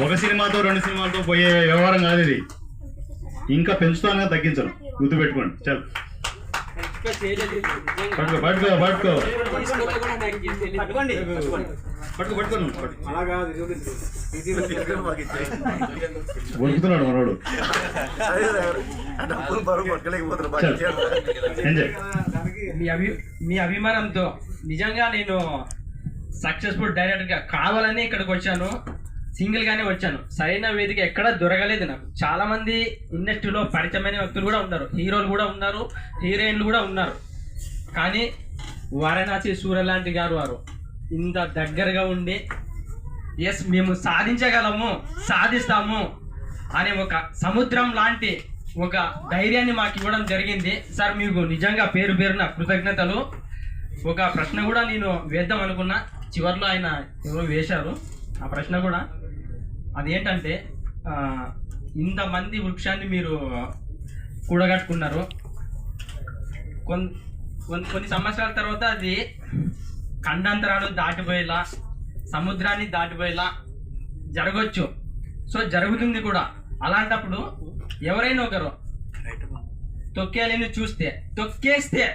ఒక సినిమాతో 2 సినిమాలతో పోయే వ్యవహారం కాదు ఇది. ఇంకా పెంచుతానుగా తగ్గించను, గుర్తు పెట్టుకోండి. చల్ పట్టుకో పట్టుకో పట్టుకో వణుకుతున్నాడు మనోడు. మీ అభిమానంతో నిజంగా నేను సక్సెస్ఫుల్ డైరెక్టర్గా కావాలని ఇక్కడికి వచ్చాను. సింగిల్గానే వచ్చాను. సరైన వేదిక ఎక్కడ దొరకలేదు నాకు. చాలామంది ఇండస్ట్రీలో పరిచయమైన వ్యక్తులు కూడా ఉన్నారు, హీరోలు కూడా ఉన్నారు, హీరోయిన్లు కూడా ఉన్నారు. కానీ వారణాసి సూర్యలాంటి గారు వారు ఇంత దగ్గరగా ఉండి ఎస్ మేము సాధించగలము, సాధిస్తాము అనే ఒక సముద్రం లాంటి ఒక ధైర్యాన్ని మాకు ఇవ్వడం జరిగింది. సార్ మీకు నిజంగా పేరు పేరున కృతజ్ఞతలు. ఒక ప్రశ్న కూడా నేను వేద్దాం అనుకున్నా, చివరిలో ఆయన ఎవరో వేశారు ఆ ప్రశ్న కూడా. అదేంటంటే ఇంతమంది వృక్షాన్ని మీరు కూడగట్టుకున్నారు. కొన్ని సంవత్సరాల తర్వాత అది ఖండాంతరాలు దాటిపోయేలా, సముద్రాన్ని దాటిపోయేలా జరగవచ్చు. సో జరుగుతుంది కూడా. అలాంటప్పుడు ఎవరైనా ఒకరు తొక్కేయాలని చూస్తే, తొక్కేస్తే